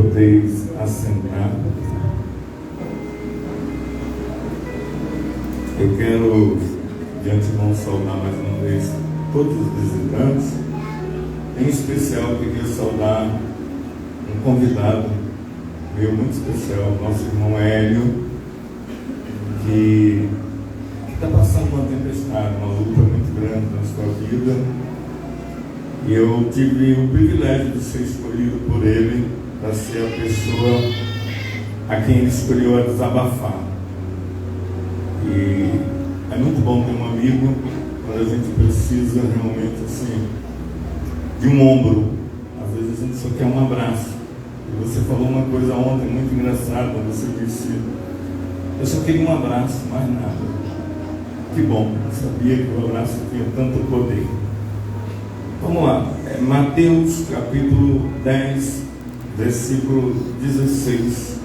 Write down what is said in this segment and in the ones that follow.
podeis assentar. Eu quero de antemão saudar mais uma vez todos os visitantes. Em especial, eu queria saudar um convidado meu muito especial, nosso irmão Hélio, que está passando uma tempestade, uma luta muito grande na sua vida. E eu tive o privilégio de ser escolhido por ele para ser a pessoa a quem ele escolheu a desabafar. E é muito bom ter um amigo quando a gente precisa realmente assim, de um ombro. Às vezes a gente só quer um abraço. E você falou uma coisa ontem muito engraçada, você disse: eu só queria um abraço, mais nada. Que bom, eu sabia que o abraço tinha tanto poder. Vamos lá, Mateus capítulo 10, versículo 16.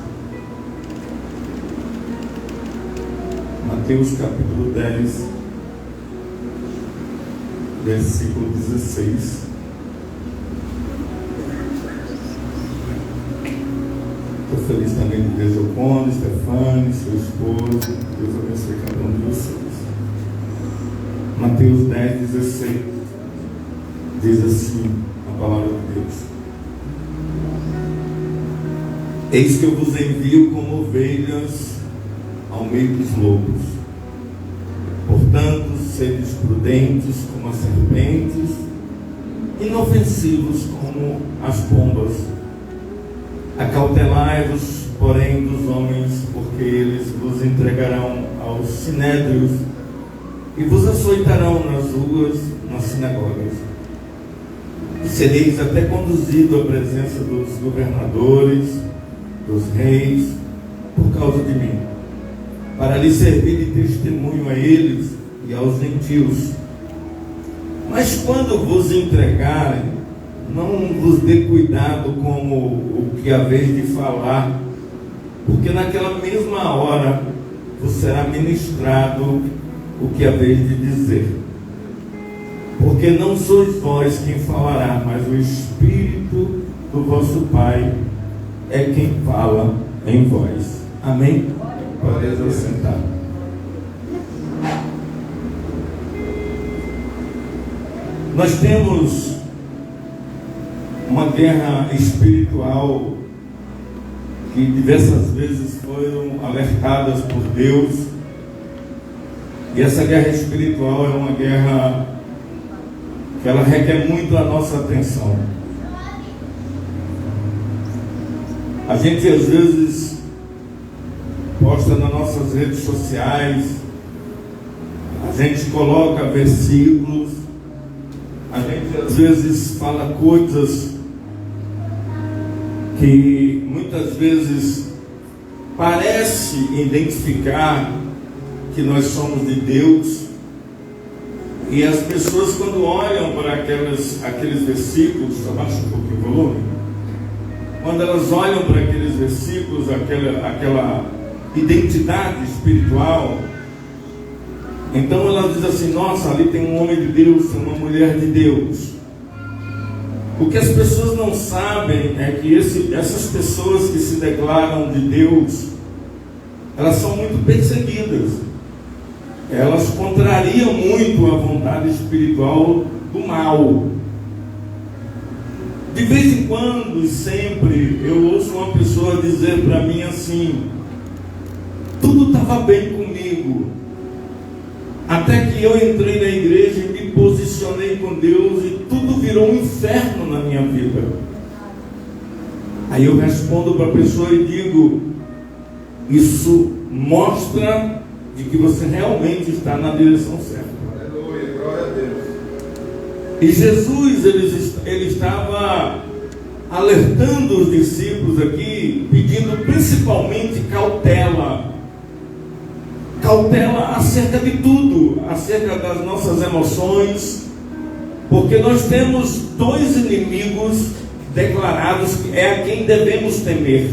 Mateus capítulo 10, versículo 16. Estou feliz também de ver Joconde, Stefane, seu esposo. Deus abençoe cada um de vocês. Mateus 10, 16. Diz assim a palavra de Deus: eis que eu vos envio como ovelhas ao meio dos lobos. Portanto, sedes prudentes como as serpentes, inofensivos como as pombas. Acautelai-vos, porém, dos homens, porque eles vos entregarão aos sinédrios e vos açoitarão nas ruas, nas sinagogas. E sereis até conduzido à presença dos governadores, dos reis, por causa de mim, para lhes servir de testemunho a eles e aos gentios. Mas quando vos entregarem, não vos dê cuidado como o que haveis de falar, porque naquela mesma hora vos será ministrado o que haveis de dizer. Porque não sois vós quem falará, mas o Espírito do vosso Pai é quem fala em vós. Amém? Podeis assentar. Nós temos uma guerra espiritual que diversas vezes foram alertadas por Deus. E essa guerra espiritual é uma guerra que ela requer muito a nossa atenção. A gente às vezes posta nas nossas redes sociais, a gente coloca versículos, a gente às vezes fala coisas que muitas vezes parece identificar que nós somos de Deus. E as pessoas, quando olham para aqueles versículos, abaixa um pouquinho o volume, quando elas olham para aqueles versículos, aquela identidade espiritual, então elas dizem assim: nossa, ali tem um homem de Deus, tem uma mulher de Deus. O que as pessoas não sabem é que essas pessoas que se declaram de Deus, elas são muito perseguidas. Elas contrariam muito a vontade espiritual do mal. De vez em quando e sempre eu ouço uma pessoa dizer para mim assim: tudo estava bem comigo, até que eu entrei na igreja e me posicionei com Deus e tudo virou um inferno na minha vida. Aí eu respondo para a pessoa e digo: isso mostra de que você realmente está na direção certa. Aleluia, glória a Deus. E Jesus, ele estava alertando os discípulos aqui, pedindo principalmente cautela. Cautela acerca de tudo, acerca das nossas emoções, porque nós temos dois inimigos declarados que é a quem devemos temer.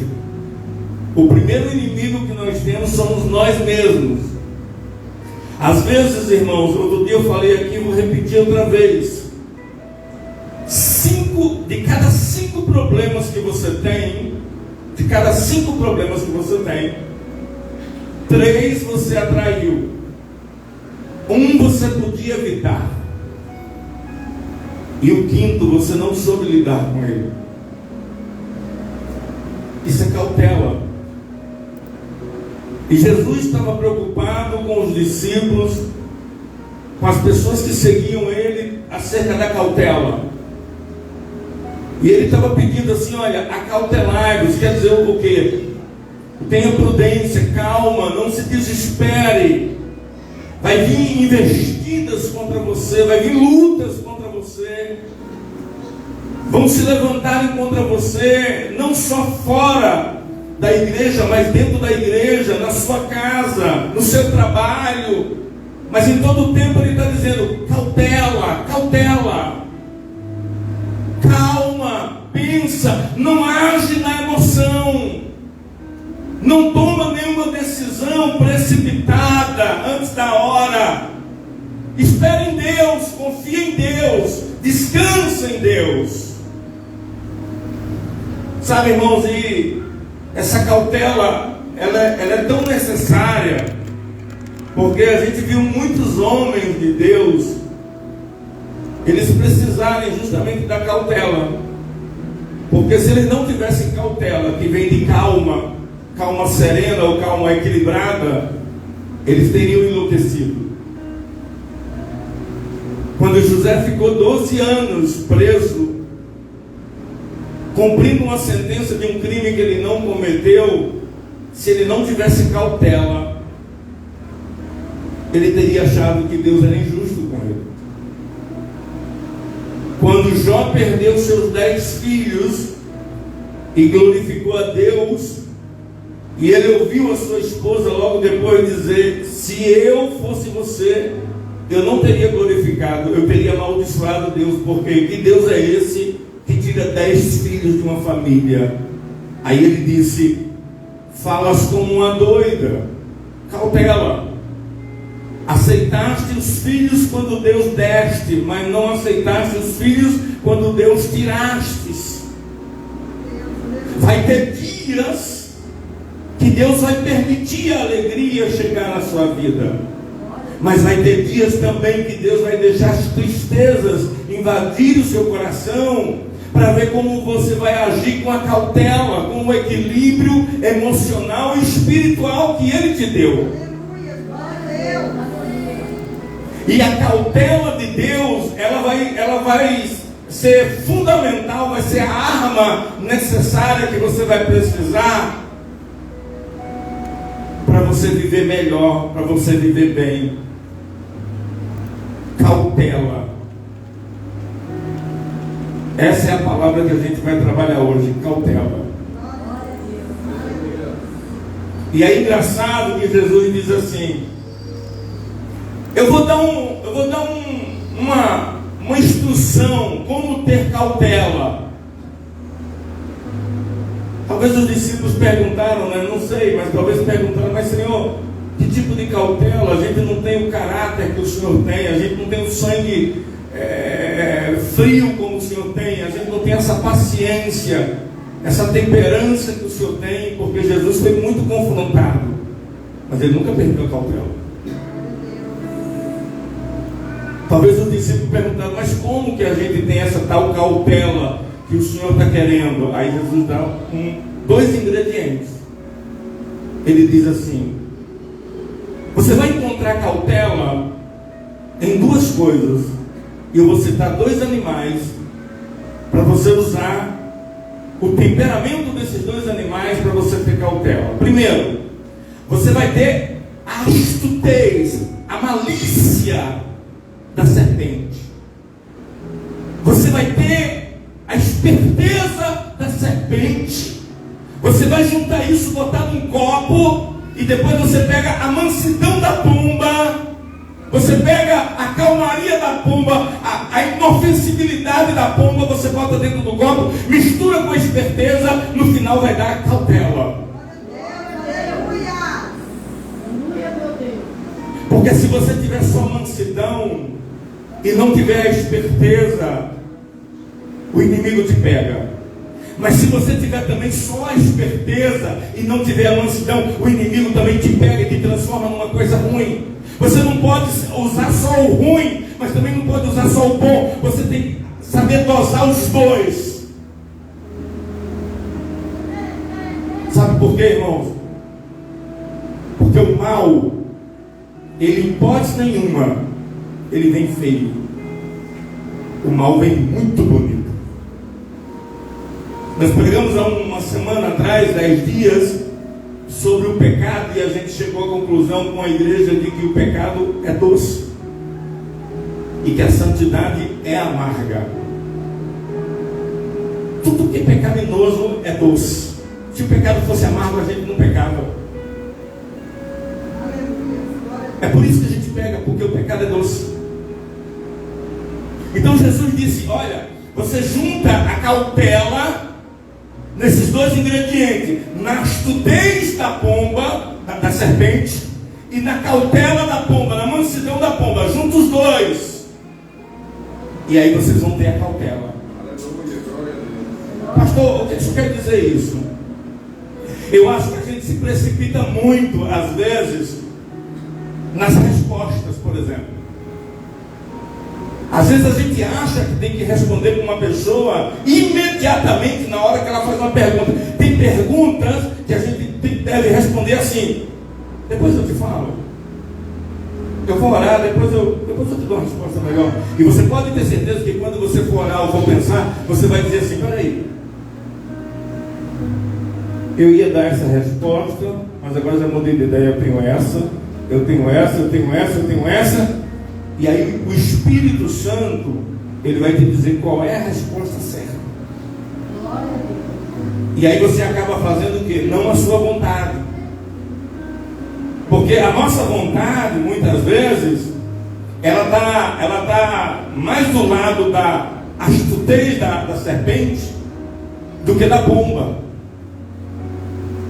O primeiro inimigo que nós temos somos nós mesmos. Às vezes, irmãos, outro dia eu falei aqui, vou repetir outra vez: de cada 5 problemas que você tem, de cada 5 problemas que você tem, 3 você atraiu, 1 você podia evitar, e o 5º você não soube lidar com ele. Isso é cautela. E Jesus estava preocupado com os discípulos, com as pessoas que seguiam ele, acerca da cautela. E ele estava pedindo assim: olha, acautelai-vos. Quer dizer o quê? Tenha prudência, calma, não se desespere. Vai vir investidas contra você, vai vir lutas contra você, vão se levantar contra você, não só fora da igreja, mas dentro da igreja, na sua casa, no seu trabalho. Mas em todo o tempo ele está dizendo: cautela, cautela, calma, pensa, não age na emoção, não toma nenhuma decisão precipitada antes da hora. Espere em Deus, confie em Deus, descansa em Deus. Sabe, irmãos, e essa cautela, ela é tão necessária, porque a gente viu muitos homens de Deus, eles precisarem justamente da cautela. Porque se eles não tivessem cautela, que vem de calma, calma serena ou calma equilibrada, eles teriam enlouquecido. Quando José ficou 12 anos preso, cumprindo uma sentença de um crime que ele não cometeu, se ele não tivesse cautela, ele teria achado que Deus era injusto com ele. Quando Jó perdeu seus 10 filhos e glorificou a Deus, e ele ouviu a sua esposa logo depois dizer: se eu fosse você, eu não teria glorificado, eu teria amaldiçoado Deus, porque que Deus é esse que tira 10 filhos de uma família? Aí ele disse: falas como uma doida, cautela. Aceitaste os filhos quando Deus deste, mas não aceitaste os filhos quando Deus tiraste. Vai ter dias que Deus vai permitir a alegria chegar na sua vida, mas vai ter dias também que Deus vai deixar as tristezas invadir o seu coração, para ver como você vai agir com a cautela, com o equilíbrio emocional e espiritual que Ele te deu. E a cautela de Deus, ela vai ser fundamental, vai ser a arma necessária que você vai precisar para você viver melhor, para você viver bem. Cautela. Essa é a palavra que a gente vai trabalhar hoje, cautela. E é engraçado que Jesus diz assim: eu vou dar uma instrução como ter cautela. Talvez os discípulos perguntaram, né? Não sei, mas talvez perguntaram: mas Senhor, que tipo de cautela? A gente não tem o caráter que o Senhor tem, a gente não tem o sangue frio como o Senhor tem, a gente não tem essa paciência, essa temperança que o Senhor tem, porque Jesus foi muito confrontado, mas ele nunca perdeu a cautela. Talvez os discípulos perguntaram: mas como que a gente tem essa tal cautela que o Senhor está querendo? Aí Jesus dá 2 ingredientes. Ele diz assim: você vai encontrar cautela em 2 coisas. E eu vou citar 2 animais para você usar o temperamento desses 2 animais para você ter cautela. Primeiro, você vai ter a astutez, a malícia da serpente. Você vai ter a esperteza da serpente. Você vai juntar isso, botar num copo, e depois você pega a mansidão da pomba, você pega a calmaria da pomba, a inofensibilidade da pomba, você bota dentro do copo, mistura com a esperteza, no final vai dar a cautela. Porque se você tiver só mansidão e não tiver a esperteza, o inimigo te pega. Mas se você tiver também só a esperteza e não tiver a mansidão, o inimigo também te pega e te transforma numa coisa ruim. Você não pode usar só o ruim, mas também não pode usar só o bom. Você tem que saber dosar os dois. Sabe por quê, irmãos? Porque o mal, ele, em hipótese nenhuma, ele vem feio. O mal vem muito bonito. Nós pregamos há uma semana atrás, 10 dias, sobre o pecado, e a gente chegou à conclusão com a igreja de que o pecado é doce e que a santidade é amarga. Tudo que é pecaminoso é doce. Se o pecado fosse amargo, a gente não pecava. É por isso que a gente pega, porque o pecado é doce. Então Jesus disse: olha, você junta a cautela nesses dois ingredientes, na astudez da pomba, da serpente, e na cautela da pomba, na mansidão da pomba. Junta os dois, e aí vocês vão ter a cautela. Pastor, o que isso quer dizer isso? Eu acho que a gente se precipita muito, às vezes, nas respostas, por exemplo. Às vezes a gente acha que tem que responder para uma pessoa imediatamente na hora que ela faz uma pergunta. Tem perguntas que a gente deve responder assim: depois eu te falo, eu vou orar, depois eu te dou uma resposta melhor. E você pode ter certeza que quando você for orar ou for pensar, você vai dizer assim: peraí, eu ia dar essa resposta, mas agora já mudei de ideia, eu tenho essa. E aí o Espírito Santo, ele vai te dizer qual é a resposta certa. E aí você acaba fazendo o quê? Não a sua vontade. Porque a nossa vontade, muitas vezes, ela tá mais do lado da astutez da serpente do que da pomba.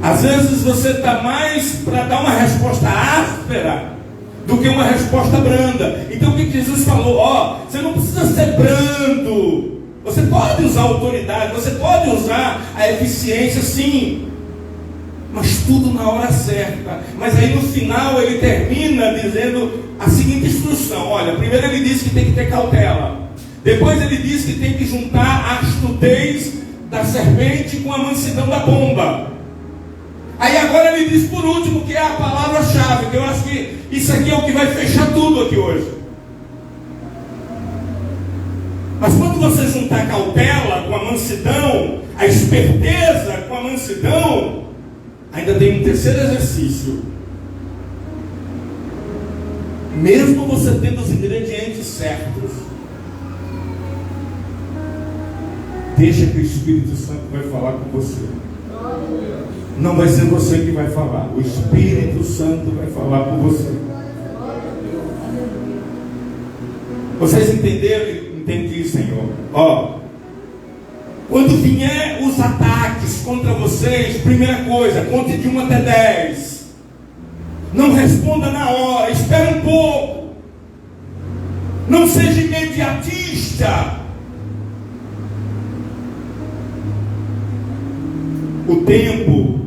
Às vezes você está mais para dar uma resposta áspera do que uma resposta branda. Então o que Jesus falou? Você não precisa ser brando. Você pode usar a autoridade, você pode usar a eficiência, sim, mas tudo na hora certa. Mas aí no final ele termina dizendo a seguinte instrução: olha, primeiro ele diz que tem que ter cautela. Depois ele diz que tem que juntar a astutez da serpente com a mansidão da pomba. Aí agora ele diz por último, que é a palavra-chave, que eu acho que isso aqui é o que vai fechar tudo aqui hoje. Mas quando você juntar a cautela com a mansidão, a esperteza com a mansidão, ainda tem um terceiro exercício. Mesmo você tendo os ingredientes certos, deixa que o Espírito Santo vai falar com você. Não vai ser você que vai falar, o Espírito Santo vai falar por você. Vocês entenderam? Entendi, Senhor. Quando vier os ataques contra vocês, primeira coisa, conte de 1 até 10. Não responda na hora, espere um pouco. Não seja imediatista. O tempo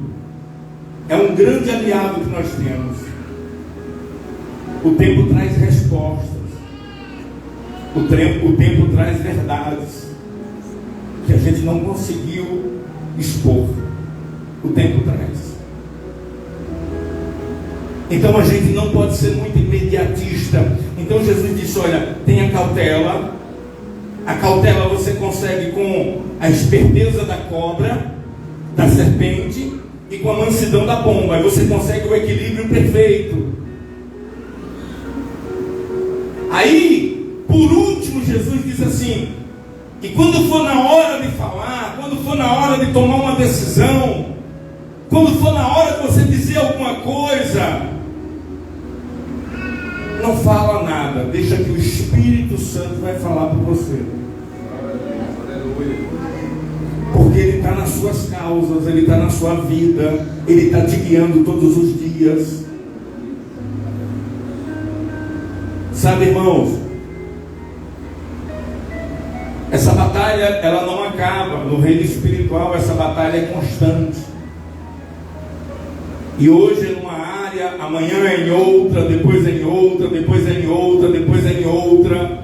é um grande aliado que nós temos. O tempo traz respostas. O tempo traz verdades que a gente não conseguiu expor. O tempo traz. Então a gente não pode ser muito imediatista. Então Jesus disse: olha, tenha cautela. A cautela você consegue com a esperteza da cobra, da serpente, e com a mansidão da pomba. Aí você consegue o equilíbrio perfeito. Aí, por último, Jesus diz assim: e quando for na hora de falar, quando for na hora de tomar uma decisão, quando for na hora de você dizer alguma coisa, não fala nada, deixa que o Espírito Santo vai falar por você. Porque Ele está nas suas causas, Ele está na sua vida, Ele está te guiando todos os dias. Sabe, irmãos, essa batalha, ela não acaba no reino espiritual. espiritual, essa batalha é constante. E hoje é numa área, amanhã é em outra, depois é em outra, depois é em outra, depois é em outra.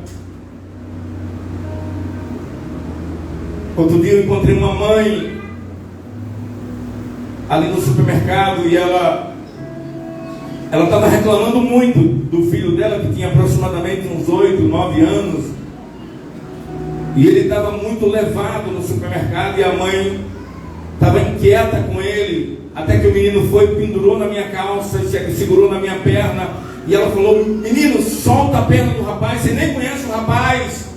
Outro dia eu encontrei uma mãe ali no supermercado e ela estava reclamando muito do filho dela, que tinha aproximadamente uns 8, 9 anos. E ele estava muito levado no supermercado e a mãe estava inquieta com ele. Até que o menino foi, pendurou na minha calça, segurou na minha perna. E ela falou: menino, solta a perna do rapaz, você nem conhece o rapaz.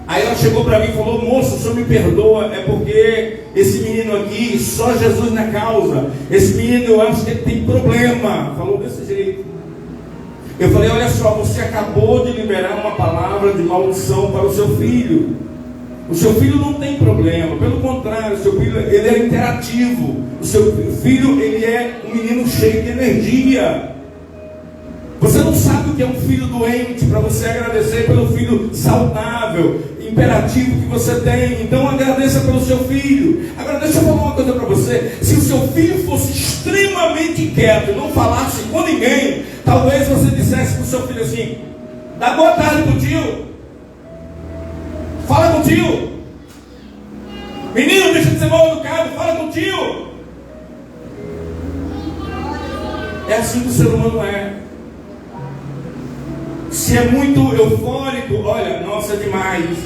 Aí ela chegou para mim e falou: moço, o senhor me perdoa, é porque esse menino aqui, só Jesus na causa. Esse menino, eu acho que ele tem problema. Falou desse jeito. Eu falei: olha só, você acabou de liberar uma palavra de maldição para o seu filho. O seu filho não tem problema, pelo contrário, o seu filho, ele é interativo. O seu filho, ele é um menino cheio de energia. Você não sabe o que é um filho doente, para você agradecer pelo filho saudável, imperativo que você tem. Então agradeça pelo seu filho. Agora deixa eu falar uma coisa para você. Se o seu filho fosse extremamente quieto e não falasse com ninguém, talvez você dissesse para o seu filho assim: dá boa tarde pro tio, fala com o tio, menino, deixa de ser mal educado, fala com o tio. É assim que o ser humano é. Se é muito eufórico, olha, nossa, demais.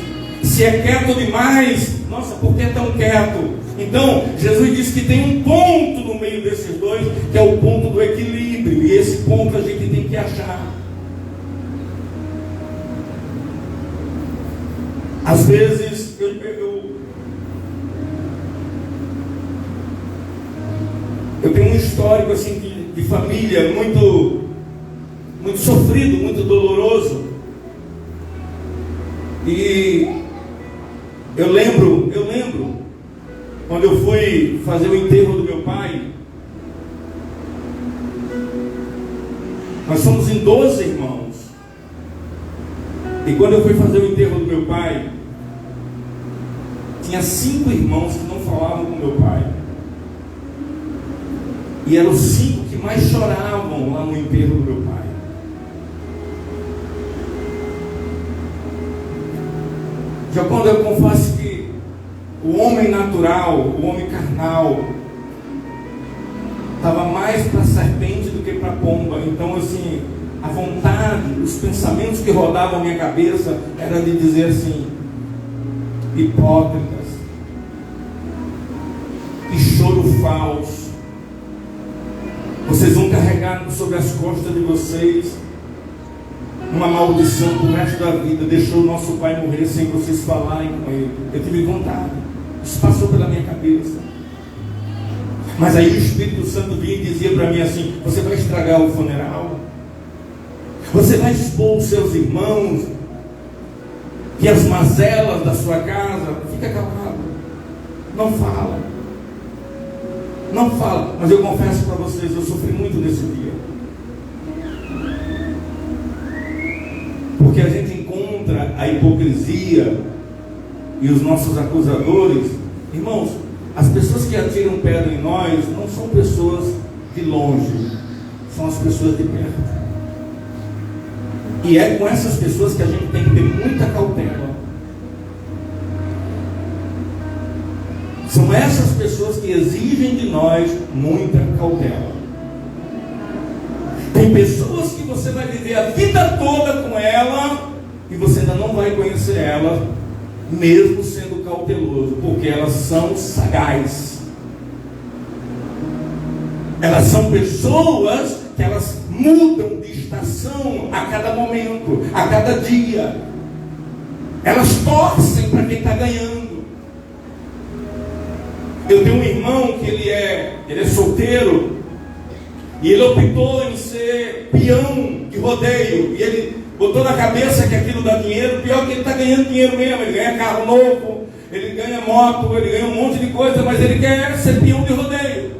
Se é quieto demais, nossa, por que é tão quieto? Então, Jesus disse que tem um ponto no meio desses dois, que é o ponto do equilíbrio. E esse ponto a gente tem que achar. Às vezes, eu tenho um histórico assim de família muito sofrido, muito doloroso. E eu lembro quando eu fui fazer o enterro do meu pai. Nós somos em 12 irmãos. E quando eu fui fazer o enterro do meu pai, tinha 5 irmãos que não falavam com meu pai. E eram os 5 que mais choravam lá no enterro do meu pai. Já quando eu confesso que o homem natural, o homem carnal, estava mais para a serpente do que para a pomba. Então assim, a vontade, os pensamentos que rodavam a minha cabeça era de dizer assim: hipócritas, que choro falso, vocês vão carregar sobre as costas de vocês uma maldição pro resto da vida. Deixou o nosso pai morrer sem vocês falarem com ele. Eu tive vontade, isso passou pela minha cabeça. Mas aí o Espírito Santo vinha e dizia para mim assim: você vai estragar o funeral, você vai expor os seus irmãos e as mazelas da sua casa. Fica calado, não fala, não fala. Mas eu confesso para vocês, eu sofri muito nesse dia, porque a gente encontra a hipocrisia e os nossos acusadores. Irmãos, as pessoas que atiram pedra em nós não são pessoas de longe, são as pessoas de perto. E é com essas pessoas que a gente tem que ter muita cautela. São essas pessoas que exigem de nós muita cautela. Tem pessoas que você vai viver a vida toda com ela e você ainda não vai conhecer ela, mesmo sendo cauteloso, porque elas são sagazes. Elas são pessoas que elas mudam de estação a cada momento, a cada dia. Elas torcem para quem está ganhando. Eu tenho um irmão que ele é solteiro, e ele optou em ser peão de rodeio, e ele botou na cabeça que aquilo dá dinheiro. Pior que ele está ganhando dinheiro mesmo. Ele ganha carro novo, ele ganha moto, ele ganha um monte de coisa, mas ele quer ser peão de rodeio.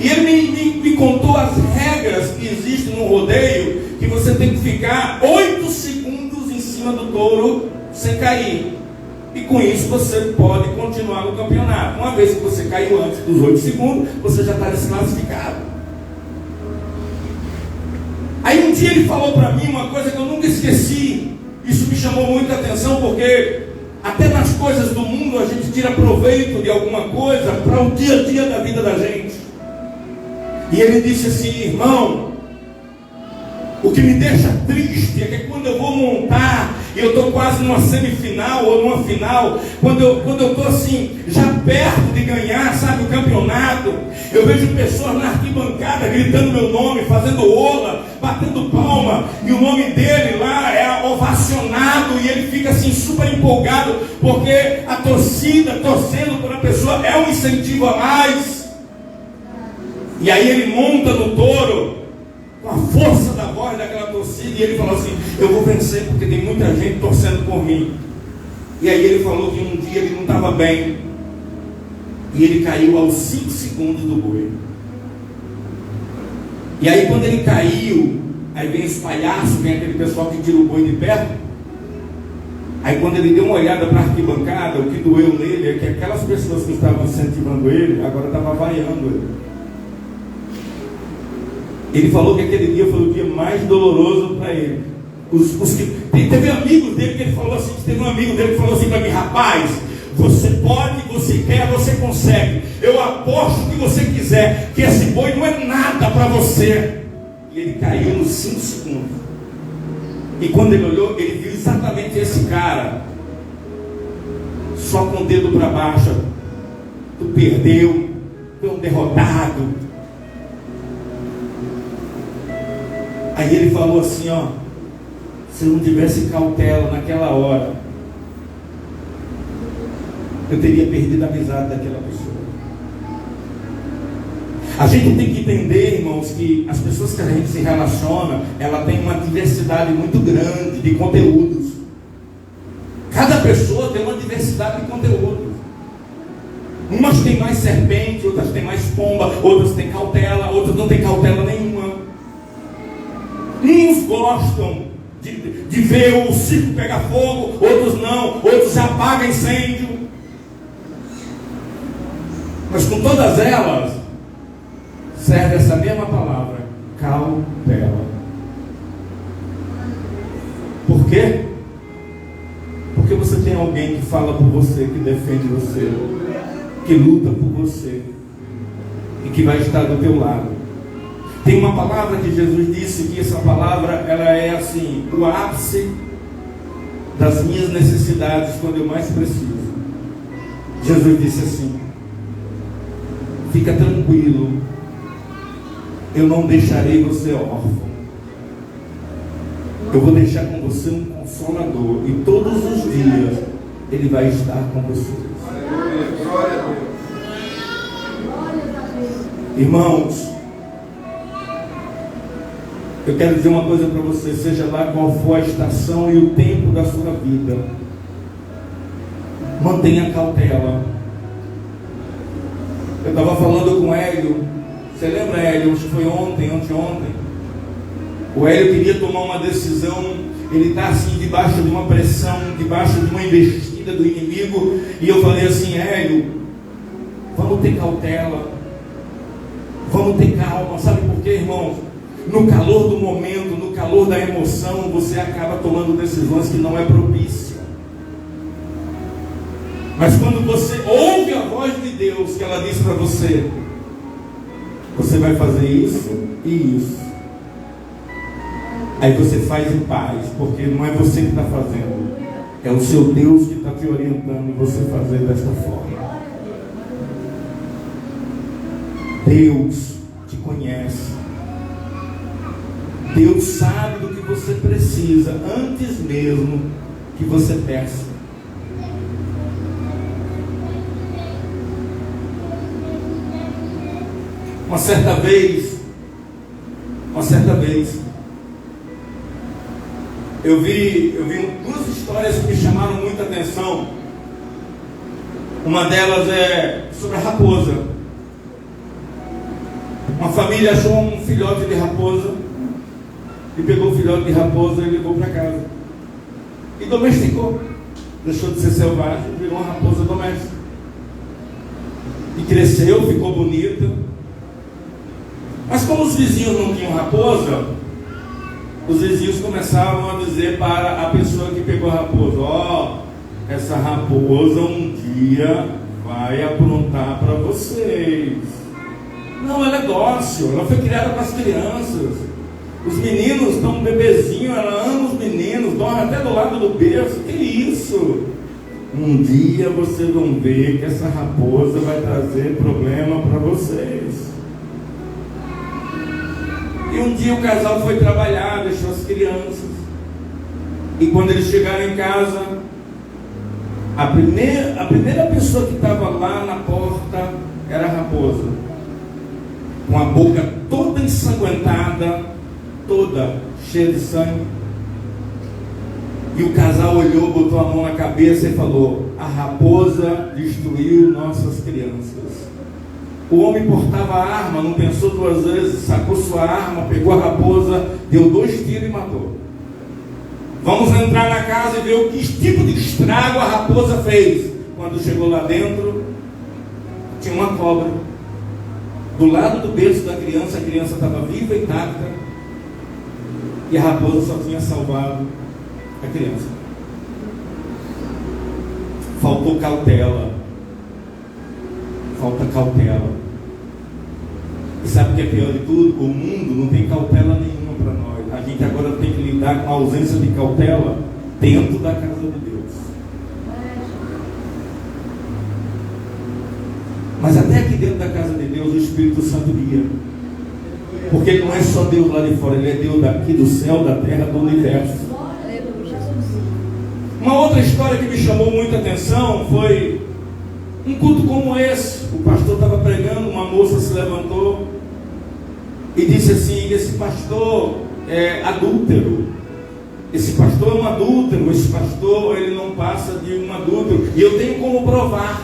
E ele me contou as regras que existem no rodeio, que você tem que ficar 8 segundos em cima do touro sem cair. E com isso você pode continuar no campeonato. Uma vez que você caiu antes dos 8 segundos, você já está desclassificado. Aí um dia ele falou para mim uma coisa que eu nunca esqueci. Isso me chamou muita atenção, porque até nas coisas do mundo a gente tira proveito de alguma coisa para o dia a dia da vida da gente. E ele disse assim: irmão, o que me deixa triste é que quando eu vou montar, e eu estou quase numa semifinal ou numa final, quando eu estou assim, já perto de ganhar, sabe, o campeonato, eu vejo pessoas na arquibancada gritando meu nome, fazendo ola, batendo palma, e o nome dele lá é ovacionado, e ele fica assim super empolgado, porque a torcida torcendo por uma pessoa é um incentivo a mais. E aí ele monta no touro, com a força da voz daquela torcida, e ele falou assim: eu vou vencer porque tem muita gente torcendo por mim. E aí ele falou que um dia ele não estava bem, e ele caiu aos 5 segundos do boi. E aí quando ele caiu, aí vem os palhaços, vem aquele pessoal que tira o boi de perto. Aí quando ele deu uma olhada para a arquibancada, o que doeu nele é que aquelas pessoas que estavam incentivando ele, agora estavam vaiando ele. Ele falou que aquele dia foi o dia mais doloroso para ele. Teve amigos dele que ele falou assim, teve um amigo dele que falou assim para mim: rapaz, você pode, você quer, você consegue. Eu aposto o que você quiser, que esse boi não é nada para você. E ele caiu nos 5 segundos. E quando ele olhou, ele viu exatamente esse cara, só com o dedo para baixo. Tu perdeu, tu é um derrotado. Aí ele falou assim: ó, se eu não tivesse cautela naquela hora, eu teria perdido a amizade daquela pessoa. A gente tem que entender, irmãos, que as pessoas que a gente se relaciona, ela tem uma diversidade muito grande de conteúdos. Cada pessoa tem uma diversidade de conteúdos. Umas têm mais serpente, outras têm mais pomba, outras têm cautela, outras não têm cautela nenhuma. Uns gostam de ver o circo pegar fogo, outros não, outros apagam incêndio. Mas com todas elas, serve essa mesma palavra: cautela. Por quê? Porque você tem alguém que fala por você, que defende você, que luta por você e que vai estar do teu lado. Tem uma palavra que Jesus disse, que essa palavra, ela é assim, o ápice das minhas necessidades quando eu mais preciso. Jesus disse assim: fica tranquilo, eu não deixarei você órfão. Eu vou deixar com você um consolador, e todos os dias ele vai estar com você. Glória a Deus. Irmãos, eu quero dizer uma coisa para você: seja lá qual for a estação e o tempo da sua vida, mantenha cautela. Eu estava falando com o Hélio, você lembra, Hélio? Acho que foi anteontem. O Hélio queria tomar uma decisão, ele está assim debaixo de uma pressão, debaixo de uma investida do inimigo, e eu falei assim: Hélio, vamos ter cautela, vamos ter calma. Sabe por quê, irmãos? No calor do momento, no calor da emoção, você acaba tomando decisões que não é propícia. Mas quando você ouve a voz de Deus, que ela diz para você: você vai fazer isso e isso, aí você faz em paz, porque não é você que está fazendo, é o seu Deus que está te orientando a você fazer desta forma. Deus te conhece. Deus sabe do que você precisa antes mesmo que você peça. Uma certa vez, eu vi duas histórias que me chamaram muita atenção. Uma delas é sobre a raposa. Uma família achou um filhote de raposa e pegou o filhote de raposa e levou para casa e domesticou. deixou de ser selvagem, virou uma raposa doméstica. E cresceu, ficou bonita. Mas como os vizinhos não tinham raposa, os vizinhos começavam a dizer para a pessoa que pegou a raposa: ó, essa raposa um dia vai aprontar para vocês. Não, ela é dócil, ela foi criada com as crianças. Os meninos estão um bebezinho, ela ama os meninos, dorme até do lado do berço. Que isso? Um dia vocês vão ver que essa raposa vai trazer problema para vocês. E um dia o casal foi trabalhar, deixou as crianças. E quando eles chegaram em casa, a primeira pessoa que estava lá na porta era a raposa, com a boca toda ensanguentada, toda cheia de sangue. E o casal olhou, botou a mão na cabeça e falou: a raposa destruiu nossas crianças. O homem portava a arma, não pensou duas vezes, sacou sua arma, pegou a raposa, deu 2 tiros e matou. Vamos entrar na casa e ver o que tipo de estrago a raposa fez. Quando chegou lá dentro, tinha uma cobra do lado do berço da criança. A criança estava viva e intacta, e a raposa só tinha salvado a criança. Faltou cautela. Falta cautela. E sabe o que é pior de tudo? O mundo não tem cautela nenhuma para nós. A gente agora tem que lidar com a ausência de cautela dentro da casa de Deus. Mas até aqui dentro da casa de Deus o Espírito Santo guia. Porque ele não é só Deus lá de fora, ele é Deus daqui do céu, da terra, do universo. Uma outra história que me chamou muita atenção foi um culto como esse. O pastor estava pregando, uma moça se levantou e disse assim: esse pastor é adúltero, esse pastor é um adúltero, esse pastor ele não passa de um adúltero, e eu tenho como provar.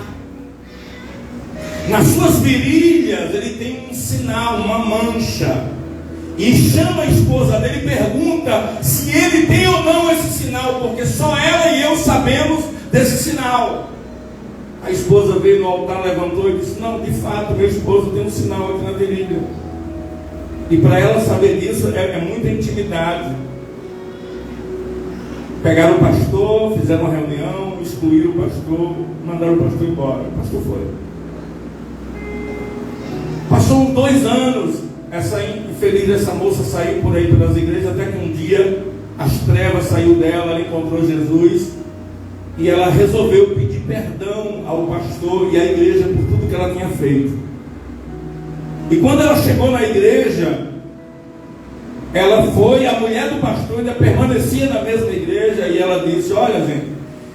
Nas suas virilhas ele tem um sinal, uma mancha, e chama a esposa dele e pergunta se ele tem ou não esse sinal, porque só ela e eu sabemos desse sinal. A esposa veio no altar, levantou e disse: não, de fato, meu esposo tem um sinal aqui na virilha. E para ela saber disso é muita intimidade. Pegaram o pastor, fizeram uma reunião, excluíram o pastor, mandaram o pastor embora. O pastor foi. Passou uns 2 anos, essa moça saiu por aí pelas igrejas, até que um dia as trevas saiu dela, ela encontrou Jesus e ela resolveu pedir perdão ao pastor e à igreja por tudo que ela tinha feito. E quando ela chegou na igreja, ela foi, a mulher do pastor ainda permanecia na mesma igreja, e ela disse: olha, gente,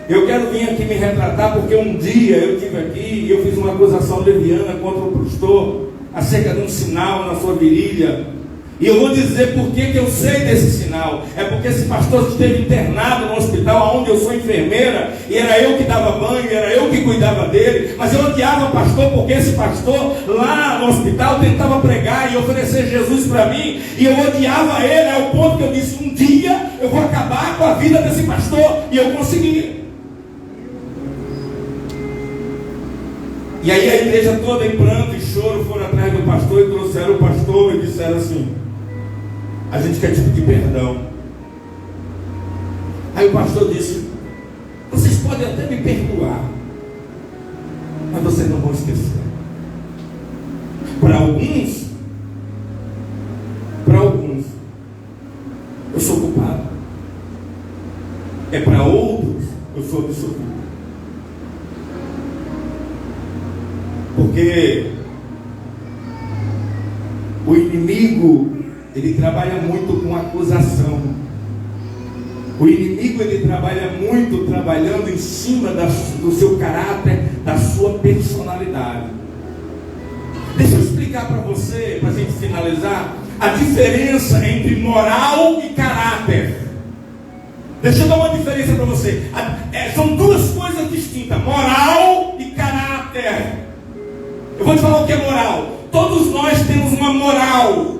eu quero vir aqui me retratar, porque um dia eu estive aqui e eu fiz uma acusação leviana contra o pastor acerca de um sinal na sua virilha, e eu vou dizer por que eu sei desse sinal. É porque esse pastor esteve internado no hospital onde eu sou enfermeira, e era eu que dava banho, era eu que cuidava dele, mas eu odiava o pastor, porque esse pastor lá no hospital tentava pregar e oferecer Jesus para mim, e eu odiava ele, ao ponto que eu disse: um dia eu vou acabar com a vida desse pastor, e eu consegui. E aí a igreja toda em pranto e choro foram atrás do pastor e trouxeram o pastor e disseram assim: a gente quer te pedir perdão. Aí o pastor disse: vocês podem até me perdoar, mas vocês não vão esquecer. Para alguns, eu sou culpado. É para outros, eu sou absolvido. Porque o inimigo, ele trabalha muito com acusação. O inimigo, ele trabalha muito trabalhando em cima do seu caráter, da sua personalidade. Deixa eu explicar para você, para a gente finalizar, a diferença entre moral e caráter. Deixa eu dar uma diferença para você. São 2 coisas distintas: moral e caráter. Eu vou te falar o que é moral. Todos nós temos uma moral,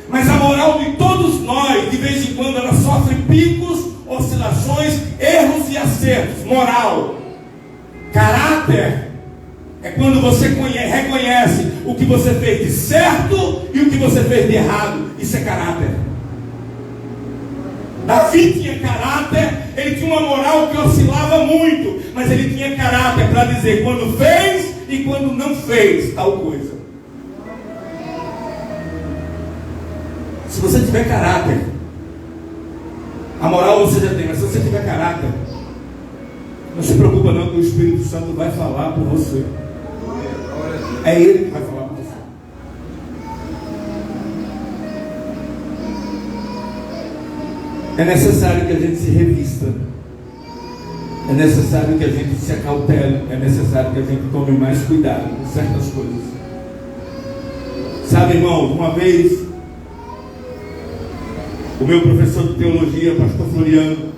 mas a moral de todos nós, de vez em quando, ela sofre picos ou oscilações, erros e acertos. Moral. Caráter é quando você reconhece o que você fez de certo e o que você fez de errado. Isso é caráter. Davi tinha caráter, ele tinha uma moral que oscilava muito, mas ele tinha caráter para dizer quando fez e quando não fez tal coisa. Se você tiver caráter, a moral você já tem, mas se você tiver caráter, não se preocupa não que o Espírito Santo vai falar por você. É Ele que vai falar por você. É necessário que a gente se revista. É necessário que a gente se acautele. É necessário que a gente tome mais cuidado com certas coisas. Sabe, irmão, uma vez o meu professor de teologia, pastor Floriano,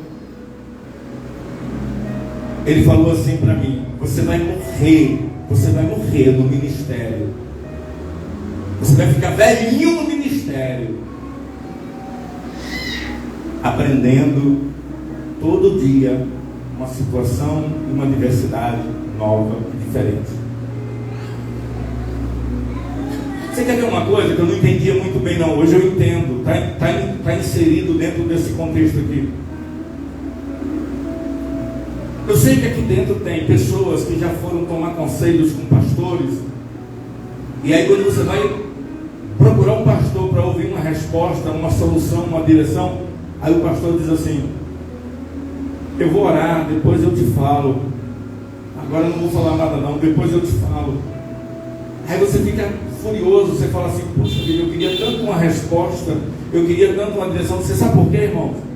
ele falou assim para mim: você vai morrer no ministério. Você vai ficar velhinho no ministério, aprendendo todo dia uma situação e uma diversidade nova e diferente. Você quer ver uma coisa que eu não entendia muito bem não? Hoje eu entendo, está inserido dentro desse contexto aqui. Eu sei que aqui dentro tem pessoas que já foram tomar conselhos com pastores, e aí quando você vai procurar um pastor para ouvir uma resposta, uma solução, uma direção, aí o pastor diz assim: eu vou orar, depois eu te falo, agora eu não vou falar nada não, depois eu te falo. Aí você fica furioso, você fala assim: puxa vida, eu queria tanto uma resposta, eu queria tanto uma direção. Você sabe por quê, irmão?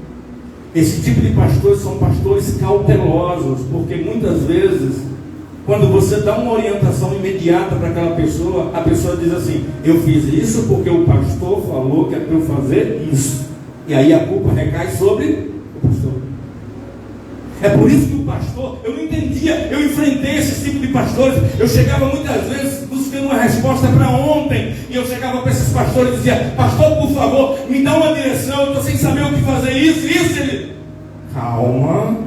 Esse tipo de pastores são pastores cautelosos, porque muitas vezes, quando você dá uma orientação imediata para aquela pessoa, a pessoa diz assim: eu fiz isso porque o pastor falou que é para eu fazer isso. E aí a culpa recai sobre o pastor. É por isso que o pastor, eu não entendia, eu enfrentei esse tipo de pastores. Eu chegava muitas vezes buscando uma resposta para ontem, e eu chegava para esses pastores e dizia: pastor, por favor, me dá uma direção, eu estou sem saber o que fazer, isso. Ele: calma.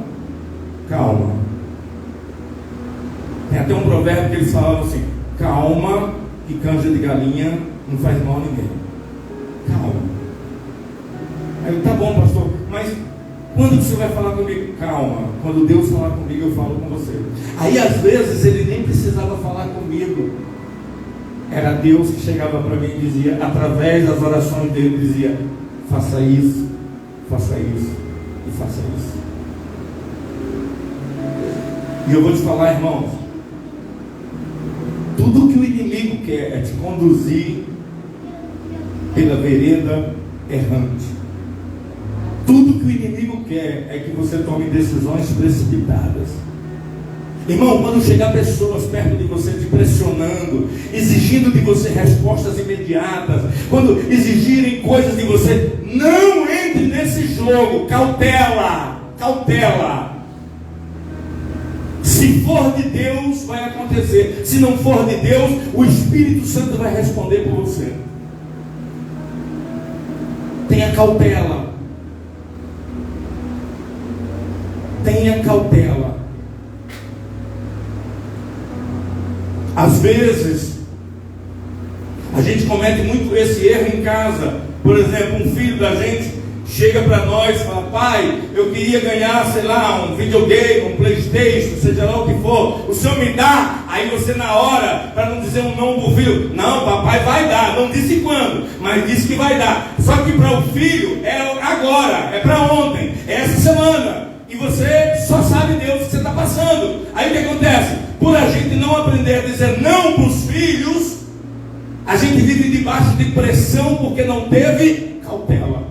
Tem até um provérbio que eles falavam assim: calma, que canja de galinha não faz mal a ninguém. Calma. Aí eu: tá bom, pastor, mas quando você vai falar comigo? Calma, quando Deus falar comigo, eu falo com você. Aí às vezes ele nem precisava falar comigo, era Deus que chegava para mim e dizia, através das orações dele, dizia: faça isso e faça isso. E eu vou te falar, irmãos, tudo que o inimigo quer é te conduzir pela vereda errante. Tudo que o inimigo quer é que você tome decisões precipitadas. Irmão, quando chegar pessoas perto de você te pressionando, exigindo de você respostas imediatas, quando exigirem coisas de você, não entre nesse jogo. Cautela. Se for de Deus, vai acontecer. Se não for de Deus, o Espírito Santo vai responder por você. Tenha cautela. Às vezes a gente comete muito esse erro em casa. Por exemplo, um filho da gente chega para nós e fala: pai, eu queria ganhar, sei lá, um videogame, um PlayStation, seja lá o que for, o senhor me dá? Aí você, na hora, para não dizer um não pro filho: não, papai vai dar, não disse quando, mas disse que vai dar. Só que para o filho é agora, é para ontem, é essa semana. E você só sabe Deus o que você está passando. Aí o que acontece? Por a gente não aprender a dizer não para os filhos, a gente vive debaixo de pressão porque não teve cautela.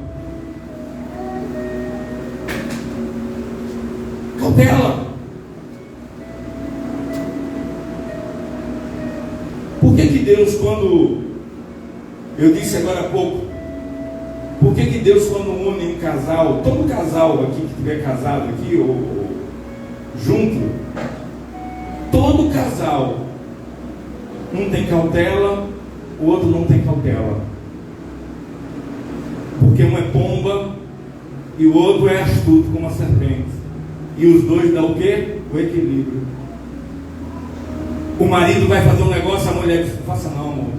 Por que Deus, quando eu disse agora há pouco, por que Deus, quando une um casal, todo casal aqui que estiver casado aqui, ou junto, todo casal, um tem cautela, o outro não tem cautela, porque um é pomba e o outro é astuto como a serpente. E os dois dão o quê? O equilíbrio. O marido vai fazer um negócio, a mulher diz: não faça não, amor,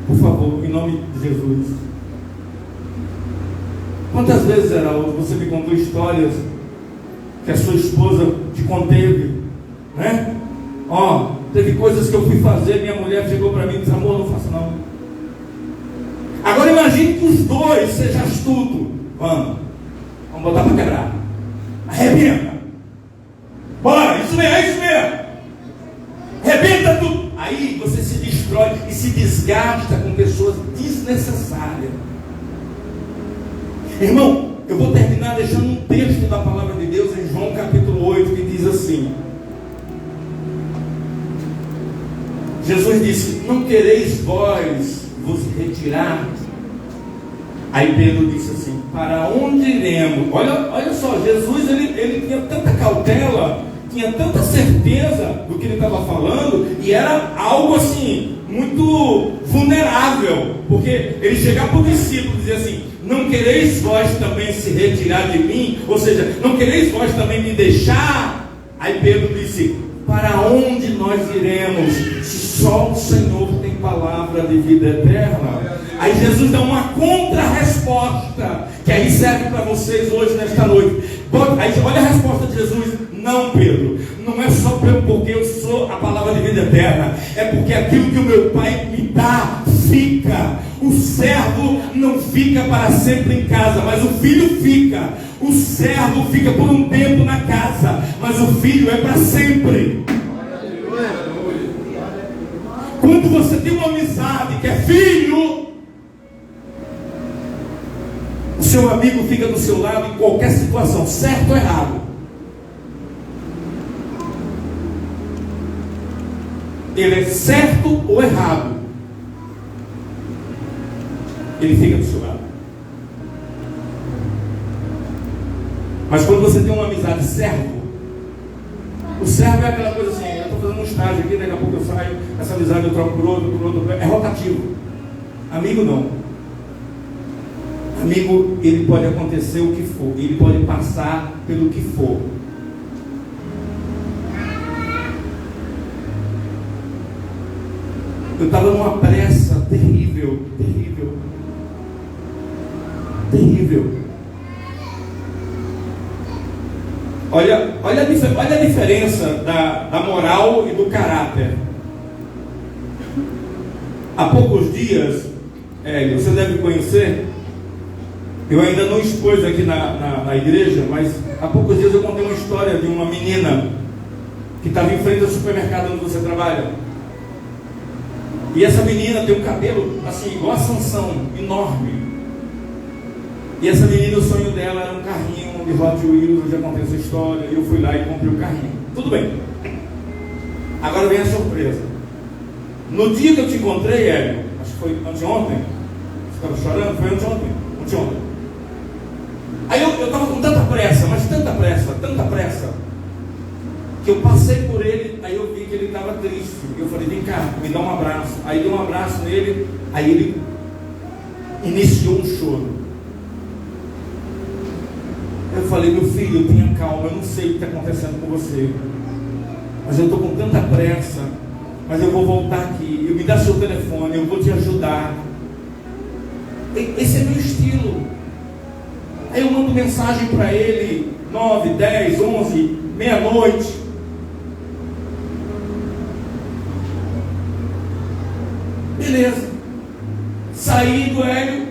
por favor, em nome de Jesus. Quantas vezes, Geraldo, você me contou histórias que a sua esposa te conteve, né? Teve coisas que eu fui fazer, minha mulher chegou para mim e disse: amor, não faça não. Agora imagine que os dois sejam astutos. Vamos botar para quebrar. Arrebenta. Bora, isso mesmo, é isso mesmo. Arrebenta tudo. Aí você se destrói e se desgasta com pessoas desnecessárias. Irmão, eu vou terminar deixando um texto da palavra de Deus em João capítulo 8, que diz assim: Jesus disse: não quereis vós vos retirar? Aí Pedro disse assim: para onde iremos? Olha só, Jesus ele tinha tanta cautela, tinha tanta certeza do que ele estava falando, e era algo assim, muito vulnerável, porque ele chegava para o discípulo e dizia assim: não quereis vós também se retirar de mim? Ou seja, não quereis vós também me deixar? Aí Pedro disse: para onde nós iremos, se só o Senhor tem palavra de vida eterna? Aí Jesus dá uma contra-resposta, que aí serve para vocês hoje, nesta noite. Aí olha a resposta de Jesus: não, Pedro, não é só porque eu sou a palavra de vida eterna, é porque aquilo que o meu Pai me dá fica. O servo não fica para sempre em casa, mas o filho fica. O servo fica por um tempo na casa, mas o filho é para sempre. Quando você tem uma amizade que é filho, o seu amigo fica do seu lado em qualquer situação, certo ou errado. Ele é certo ou errado, ele fica do seu lado. Mas quando você tem uma amizade servo, o servo é aquela coisa assim: eu estou fazendo um estágio aqui, daqui a pouco eu saio, essa amizade eu troco por outro, é rotativo. Amigo não. Amigo, ele pode acontecer o que for, ele pode passar pelo que for. Eu estava numa pressa terrível. Olha a diferença da moral e do caráter. Há poucos dias, você deve conhecer, eu ainda não expus aqui na igreja, mas há poucos dias eu contei uma história de uma menina que estava em frente ao supermercado onde você trabalha. E essa menina tem um cabelo assim, igual a Sansão, enorme. E essa menina, o sonho dela era um carrinho de Hot Wheels. Eu já contei essa história, eu fui lá e comprei o carrinho. Tudo bem. Agora vem a surpresa. No dia que eu te encontrei, Hélio, acho que foi anteontem, você estava chorando? Foi anteontem. Aí eu estava com tanta pressa, mas tanta pressa, que eu passei por ele, aí eu vi que ele estava triste. Eu falei: vem cá, me dá um abraço. Aí dei um abraço nele, aí ele iniciou um choro. Eu falei: meu filho, tenha calma, eu não sei o que está acontecendo com você, mas eu estou com tanta pressa, mas eu vou voltar aqui, me dá seu telefone, eu vou te ajudar. Esse é meu estilo. Aí eu mando mensagem para ele 9, 10, 11, meia-noite. Beleza. Saí do Hélio.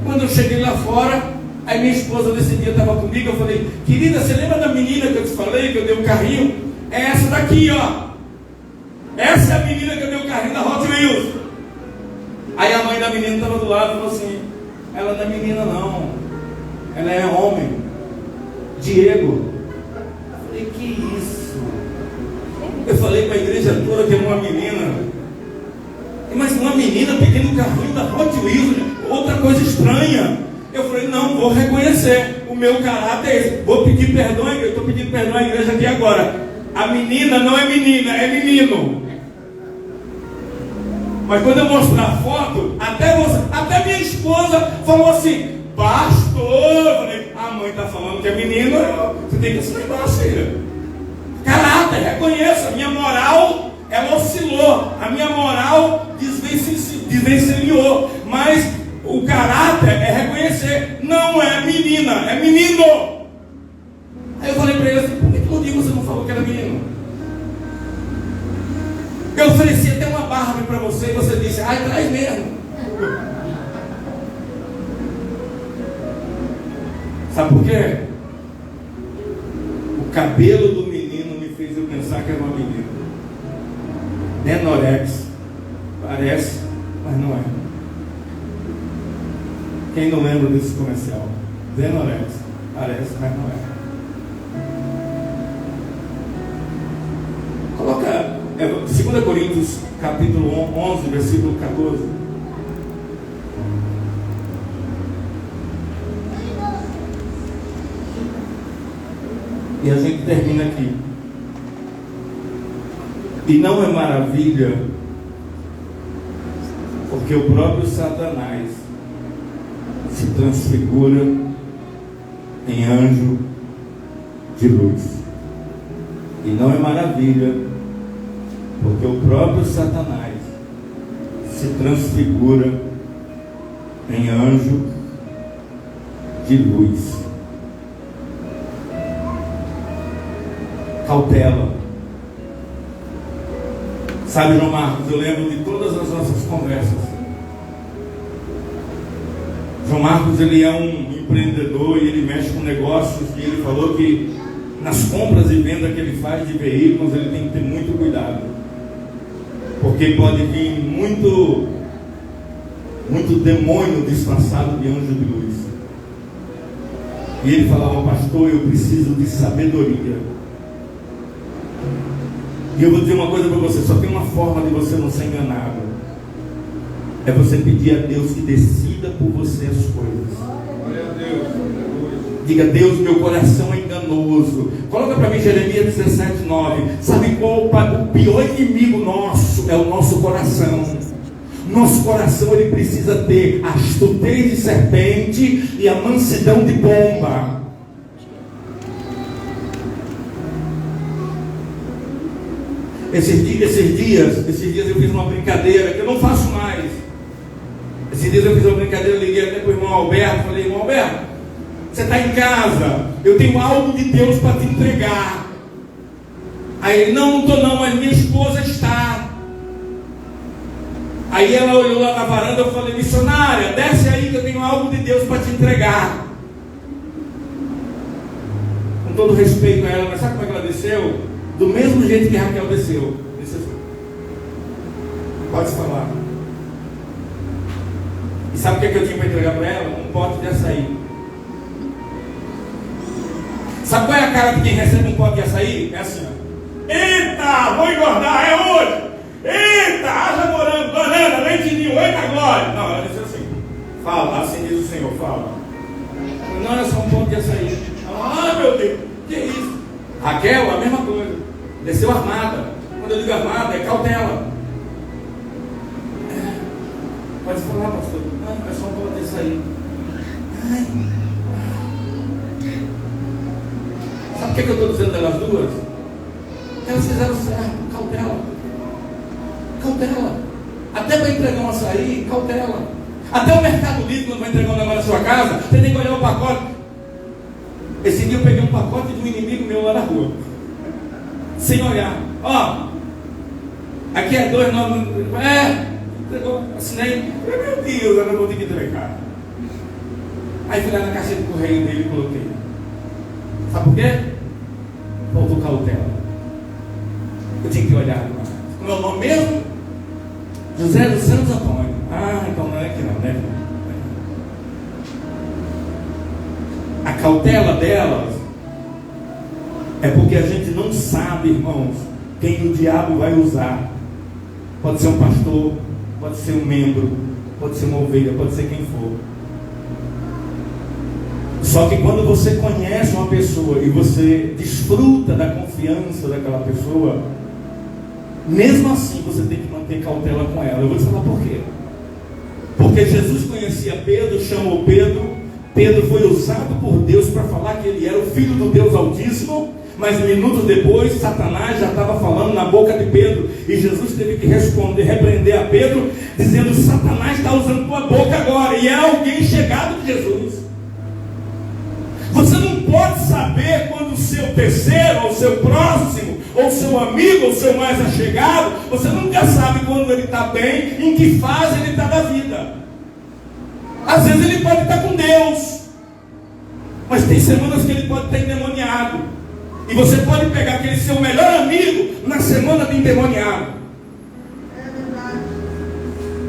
Quando eu cheguei lá fora, aí minha esposa nesse dia estava comigo. Eu falei: querida, você lembra da menina que eu te falei, que eu dei um carrinho? É essa daqui, ó. Essa é a menina que eu dei um carrinho da Hot Wheels. Aí a mãe da menina estava do lado e falou assim: ela não é menina não, ela é homem, Diego. Eu falei: que isso? Eu falei para a igreja toda que é uma menina. Mas uma menina pedindo um carrinho da Hot Wheels, outra coisa estranha. Eu falei: não, vou reconhecer, o meu caráter é esse, vou pedir perdão. Eu estou pedindo perdão à igreja aqui agora. A menina não é menina, é menino. Mas quando eu mostrar a foto, até minha esposa falou assim: pastor. Eu falei: a mãe está falando que é menino, você tem que assinar embaixo, filha. Caráter, reconheça, a minha moral, ela oscilou, a minha moral desvencilhou, mas o caráter é reconhecer, não é menina, é menino. Aí eu falei para ele assim, por que no dia você não falou que era menino? Eu ofereci até uma Barbie para você e você disse, ai, traz mesmo. Sabe por quê? O cabelo do menino me fez eu pensar que era uma menina. Denorex, parece, mas não é. Quem não lembra desse comercial? Denorex, parece, mas não é. Coloca 2 Coríntios capítulo 11, versículo 14. E a gente termina aqui. E não é maravilha, porque o próprio Satanás se transfigura em anjo de luz. E não é maravilha, porque o próprio Satanás se transfigura em anjo de luz. Cautela. Sabe, João Marcos, eu lembro de todas as nossas conversas. João Marcos, ele é um empreendedor e ele mexe com negócios, e ele falou que nas compras e vendas que ele faz de veículos, ele tem que ter muito cuidado, porque pode vir muito demônio disfarçado de anjo de luz. E ele falava, pastor, eu preciso de sabedoria. E eu vou dizer uma coisa para você, só tem uma forma de você não ser enganado. É você pedir a Deus que decida por você as coisas. Glória a Deus. Diga, Deus, meu coração é enganoso. Coloca para mim Jeremias 17:9. Sabe qual o pior inimigo nosso? É o nosso coração. Nosso coração, ele precisa ter a astutez de serpente e a mansidão de pomba. Esses dias eu fiz uma brincadeira que eu não faço mais. Esses dias eu fiz uma brincadeira, liguei até para o irmão Alberto, falei, irmão Alberto, você está em casa, eu tenho algo de Deus para te entregar. Aí ele, não estou não, mas minha esposa está. Aí ela olhou lá na varanda, eu falei, missionária, desce aí que eu tenho algo de Deus para te entregar. Com todo respeito a ela, mas sabe como é que ela desceu? Do mesmo jeito que Raquel desceu. Disse assim, pode falar. E sabe o que eu tinha para entregar para ela? Um pote de açaí. Sabe qual é a cara de quem recebe um pote de açaí? É assim, ó. Eita, vou engordar, é hoje. Eita, haja morango, banana, leitinho, eita glória. Não, ela disse assim, fala, assim diz o Senhor, fala. Não, é só um pote de açaí. Ah, meu Deus, que é isso? Raquel, a mesma coisa. Desceu armada. Quando eu digo armada, é cautela. Pode falar, pastor. Não, é só um pote de açaí. Ai. Sabe o que eu estou dizendo delas duas? Elas fizeram certo, cautela. Cautela. Até para entregar um açaí, cautela. Até o Mercado Livre, quando vai entregar um negócio na sua casa, você tem que olhar o pacote. Esse dia eu peguei um pacote de um inimigo meu lá na rua, sem olhar. Ó, aqui é 2,9. Entregou, assinei. Meu Deus, eu não vou ter que entregar. Aí fui lá na caixa de correio dele e coloquei. Sabe por quê? Faltou cautela. Eu tinha que olhar. Como é o nome mesmo? José dos Santos Antônio. Ah, então não é que não, né? A cautela delas é porque a gente não sabe, irmãos, quem o diabo vai usar. Pode ser um pastor, pode ser um membro, pode ser uma ovelha, pode ser quem for. Só que quando você conhece uma pessoa e você desfruta da confiança daquela pessoa, mesmo assim você tem que manter cautela com ela. Eu vou te falar por quê. Porque Jesus conhecia Pedro, chamou Pedro Pedro foi usado por Deus para falar que ele era o filho do Deus Altíssimo, mas minutos depois Satanás já estava falando na boca de Pedro, e Jesus teve que repreender a Pedro, dizendo: Satanás está usando tua boca agora, e é alguém chegado de Jesus. Você não pode saber quando o seu terceiro, ou o seu próximo, ou o seu amigo, ou o seu mais achegado, você nunca sabe quando ele está bem, em que fase ele está da vida. Às vezes ele pode estar com Deus, mas tem semanas que ele pode estar endemoniado, e você pode pegar aquele seu melhor amigo na semana de endemoniado.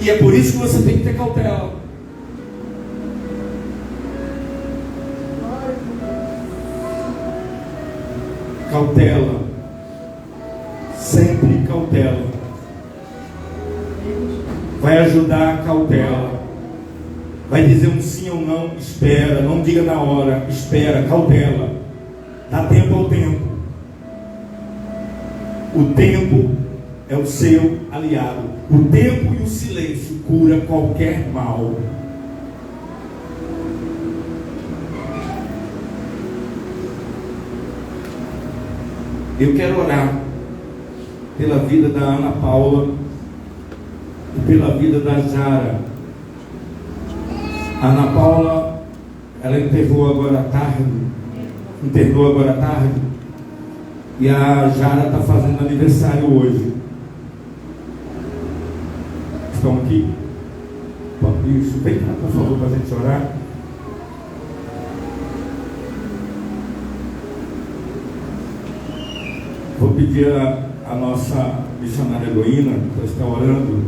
E é por isso que você tem que ter cautela. Cautela, sempre cautela. Vai ajudar a cautela. Vai dizer um sim ou não, espera, não diga na hora, espera, cautela. Dá tempo ao tempo. O tempo é o seu aliado. O tempo e o silêncio cura qualquer mal. Eu quero orar pela vida da Ana Paula e pela vida da Jara. A Ana Paula, ela internou agora à tarde, e a Jara está fazendo aniversário hoje. Estão aqui? Isso, vem cá, por favor, para a gente orar. Vou pedir a nossa missionária Heloína para estar orando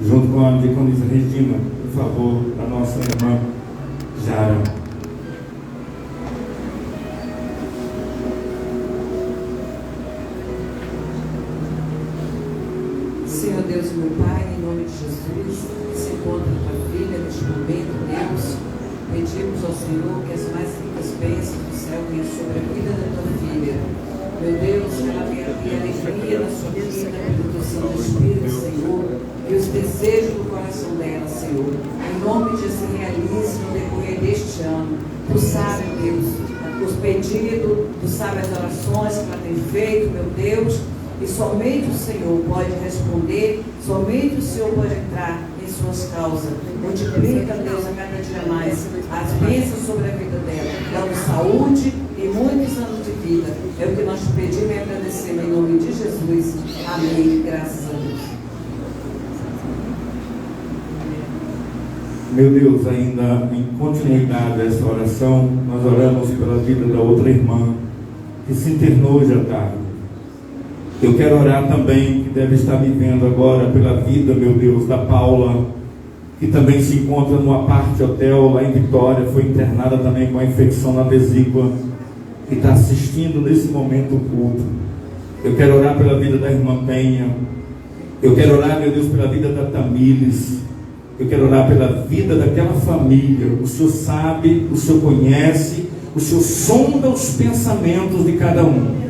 junto com a diaconisa Regina, por favor, a nossa irmã Jara. Senhor Deus e meu Pai, em nome de Jesus, que se encontra tua filha neste momento, Deus, pedimos ao Senhor que as mais ricas bênçãos do céu venham sobre a vida da tua filha. Meu Deus, que ela venha ter alegria na sua vida, pelo teu Santo Espírito, Senhor, e os desejos do coração dela, Senhor, em nome de se realize no decorrer deste ano. Tu sabes, Deus, os pedidos, tu sabes as orações que ela tem feito, meu Deus, e somente o Senhor pode responder, somente o Senhor pode entrar em suas causas. Multiplica, Deus, a cada dia mais as bênçãos sobre a vida dela, dando saúde e muitos anos de vida. É o que nós te pedimos e agradecemos em nome de Jesus. Amém. Graças a Deus. Meu Deus, ainda em continuidade dessa oração, nós oramos pela vida da outra irmã que se internou hoje à tarde. Eu quero orar também, que deve estar me vendo agora, pela vida, meu Deus, da Paula, que também se encontra no Aparte Hotel lá em Vitória, foi internada também com a infecção na vesícula, que está assistindo nesse momento o culto. Eu quero orar pela vida da irmã Penha. Eu quero orar, meu Deus, pela vida da Tamires. Eu quero orar pela vida daquela família. O Senhor sabe, o Senhor conhece, o Senhor sonda os pensamentos de cada um.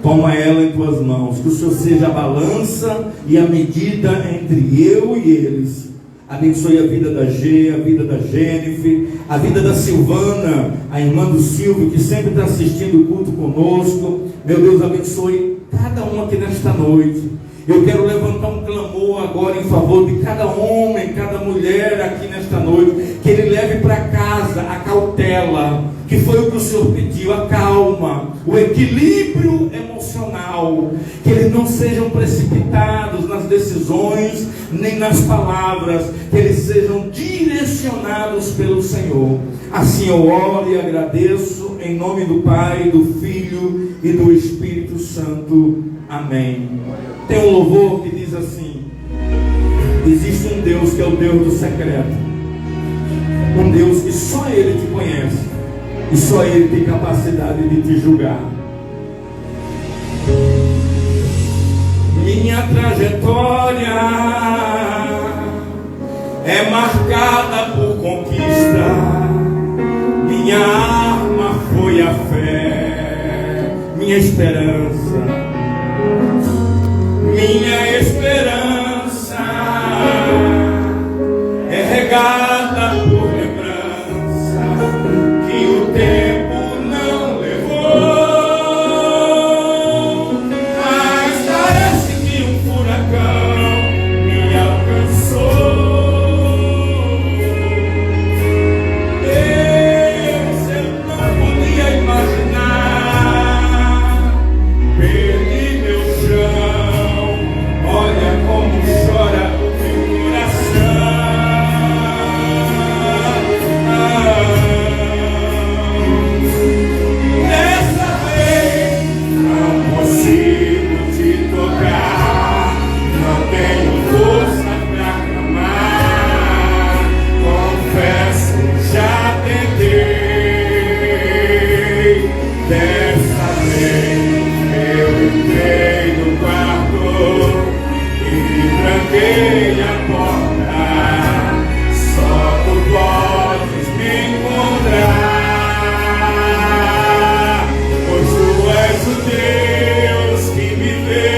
Toma ela em tuas mãos, que o Senhor seja a balança e a medida entre eu e eles. Abençoe a vida da G, a vida da Jennifer, a vida da Silvana, a irmã do Silvio, que sempre está assistindo o culto conosco. Meu Deus, abençoe cada um aqui nesta noite. Eu quero levantar um clamor agora em favor de cada homem, cada mulher aqui nesta noite, que ele leve para casa a cautela, que foi o que o Senhor pediu, a calma, o equilíbrio emocional, que eles não sejam precipitados nas decisões, nem nas palavras, que eles sejam direcionados pelo Senhor. Assim eu oro e agradeço em nome do Pai, do Filho e do Espírito Santo. Amém. Tem um louvor que diz assim: existe um Deus que é o Deus do secreto, um Deus que só Ele te conhece e só Ele tem capacidade de te julgar. Minha trajetória é marcada por conquista, minha arma foi a fé, minha esperança. Minha esperança é regada por lembrança batei a porta, só tu podes me encontrar, pois tu és o Deus que me vê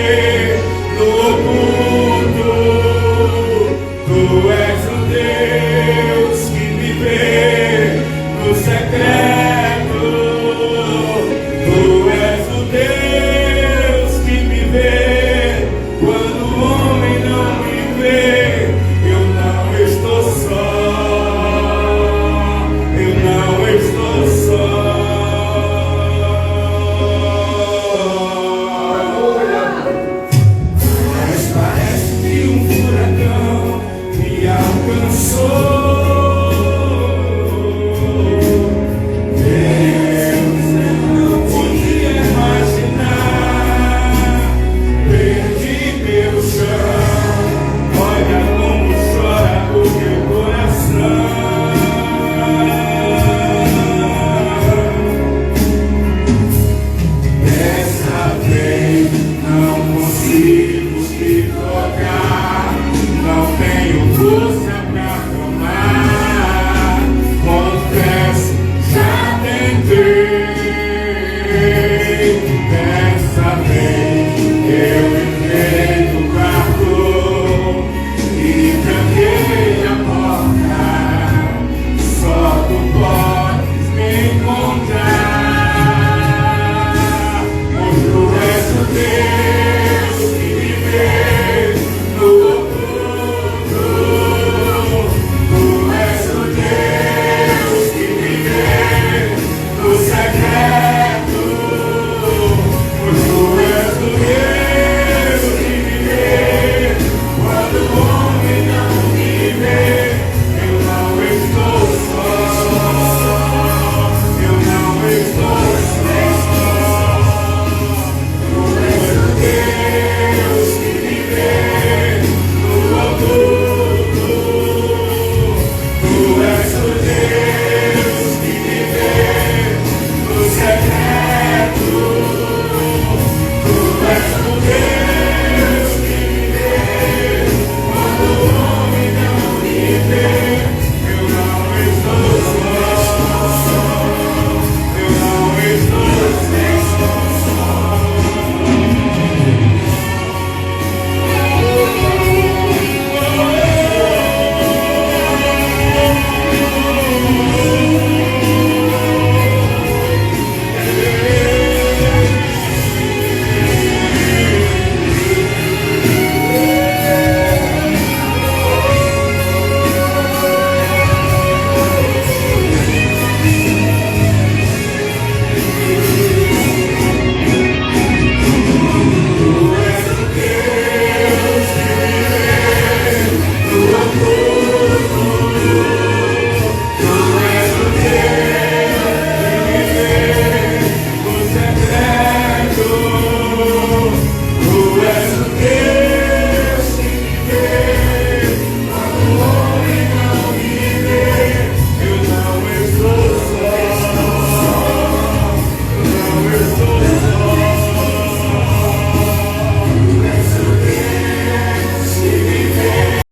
no oculto, tu és o Deus que me vê no secreto, tu és o Deus que me vê quando o homem não me vê. Eu não estou só, eu não estou só. Mas parece que um furacão me alcançou.